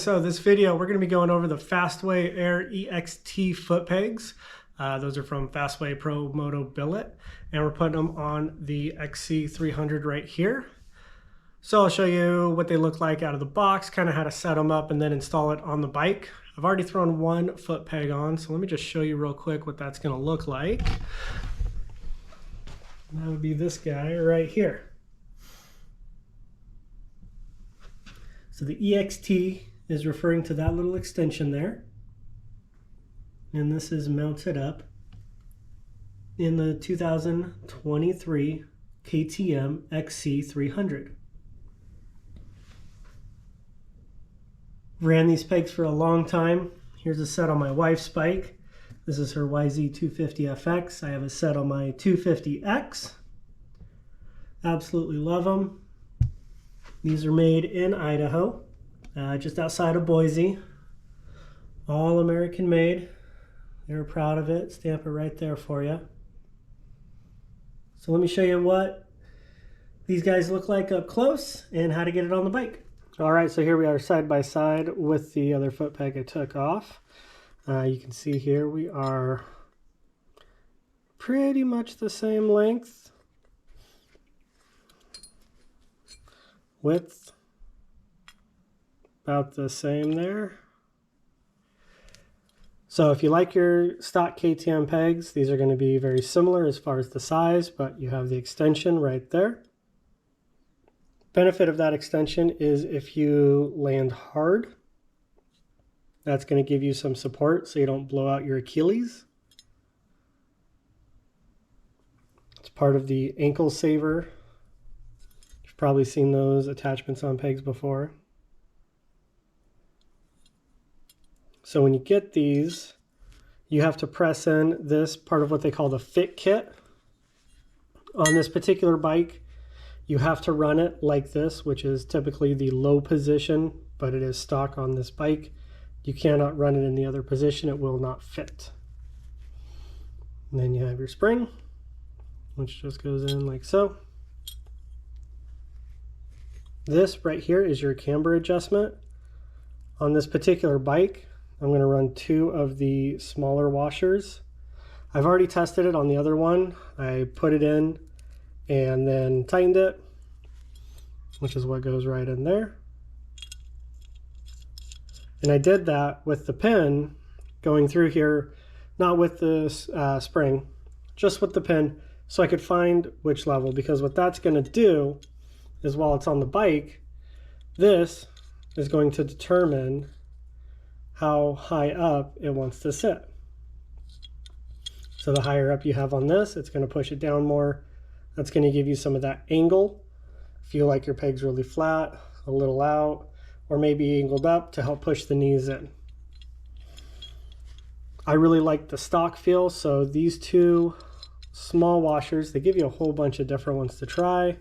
so this video we're going to be going over the Fastway Air Ext Footpegs. Those are from Fastway Promotobillet, and we're putting them on the XC300 right here. So I'll show you what they look like out of the box, kind of how to set them up and then install it on the bike. I've already thrown one foot peg on, so let me just show you real quick what that's going to look like. That would be this guy right here. So the EXT is referring to that little extension there. And this is mounted up in the 2023 KTM XC300. Ran these pegs for a long time. Here's a set on my wife's bike. This is her YZ250FX. I have a set on my 250X. Absolutely love them. These are made in Idaho, just outside of Boise. All American made. They're proud of it. Stamp it right there for you. So let me show you what these guys look like up close and how to get it on the bike. All right, so here we are side by side with the other foot peg I took off. You can see here we are pretty much the same length. Width, about the same there. So if you like your stock KTM pegs, these are going to be very similar as far as the size, but you have the extension right there. Benefit of that extension is if you land hard, that's going to give you some support so you don't blow out your Achilles. It's part of the ankle saver. You've probably seen those attachments on pegs before. So when you get these, you have to press in this part of what they call the fit kit. On this particular bike, you have to run it like this, which is typically the low position, but it is stock on this bike. You cannot run it in the other position, it will not fit. And then you have your spring, which just goes in like so. This right here is your camber adjustment. On this particular bike, I'm going to run 2 of the smaller washers. I've already tested it on the other one. I put it in and then tightened it, which is what goes right in there. And I did that with the pin going through here, not with the spring, just with the pin, so I could find which level, because what that's going to do is while it's on the bike, this is going to determine how high up it wants to sit. So the higher up you have on this, it's going to push it down more. That's going to give you some of that angle. Feel like your peg's really flat, a little out, or maybe angled up to help push the knees in. I really like the stock feel, so these 2 small washers, they give you a whole bunch of different ones to try.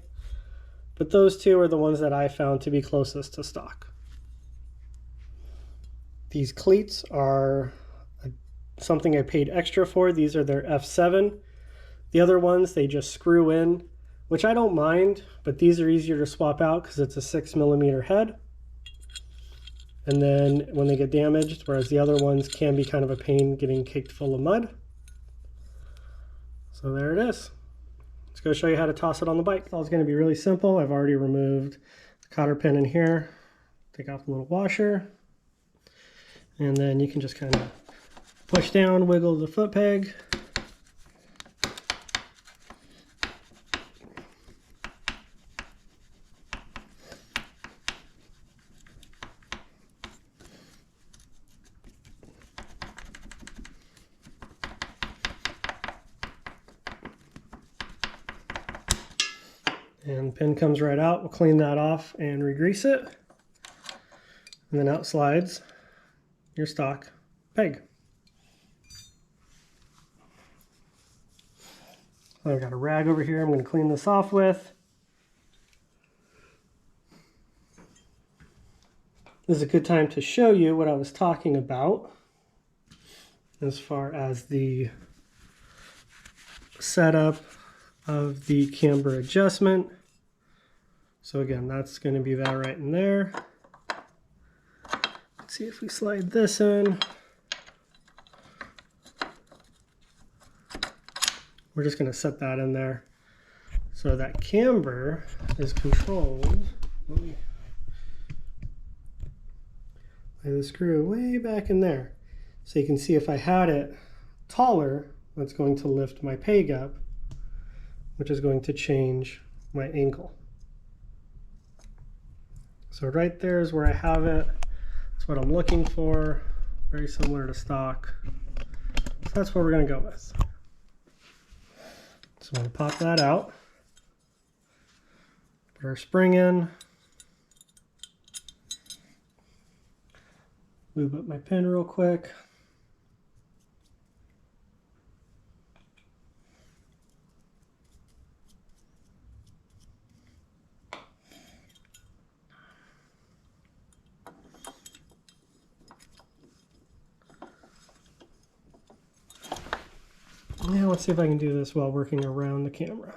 But those 2 are the ones that I found to be closest to stock. These cleats are something I paid extra for. These are their F7. The other ones, they just screw in, which I don't mind, but these are easier to swap out because it's a 6mm head. And then when they get damaged, whereas the other ones can be kind of a pain getting caked full of mud. So there it is. Let's go show you how to toss it on the bike. It's going to be really simple. I've already removed the cotter pin in here. Take off the little washer. And then you can just kind of push down, wiggle the foot peg. And the pin comes right out. We'll clean that off and re-grease it. And then out slides your stock peg. I've got a rag over here I'm going to clean this off with. This is a good time to show you what I was talking about as far as the setup of the camber adjustment. So again, that's going to be that right in there. see if we slide this in. We're just going to set that in there so that camber is controlled. Let me lay the screw way back in there. So you can see if I had it taller, that's going to lift my peg up, which is going to change my angle. So right there is where I have it. That's what I'm looking for. Very similar to stock. So that's what we're going to go with. So I'm going to pop that out. Put our spring in. Lube up my pin real quick. Now let's see if I can do this while working around the camera.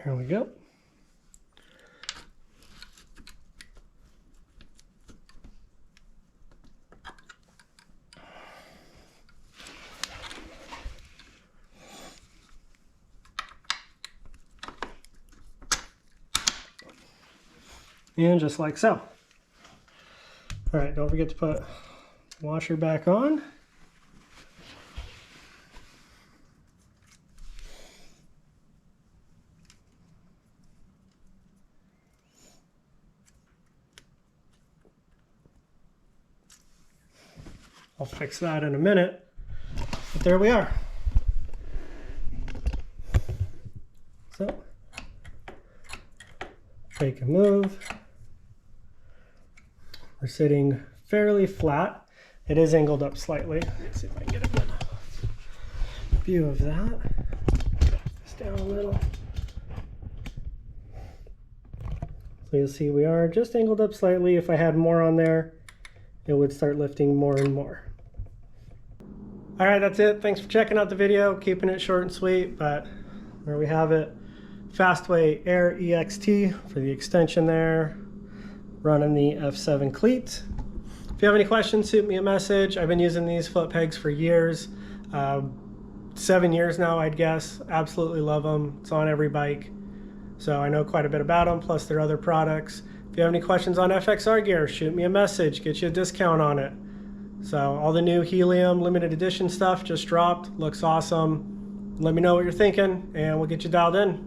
Here we go. And just like so. All right, don't forget to put the washer back on. I'll fix that in a minute, but there we are. So, take a move. We're sitting fairly flat. It is angled up slightly. Let's see if I can get a good view of that. This down a little. So you'll see we are just angled up slightly. If I had more on there, it would start lifting more and more. All right, that's it. Thanks for checking out the video. Keeping it short and sweet, but there we have it. Fastway Air EXT for the extension there. Running the F7 cleat. If you have any questions, shoot me a message. I've been using these foot pegs for years. 7 years now, I'd guess. Absolutely love them. It's on every bike. So I know quite a bit about them, plus their other products. If you have any questions on FXR gear, shoot me a message. Get you a discount on it. So all the new Helium limited edition stuff just dropped. Looks awesome. Let me know what you're thinking, and we'll get you dialed in.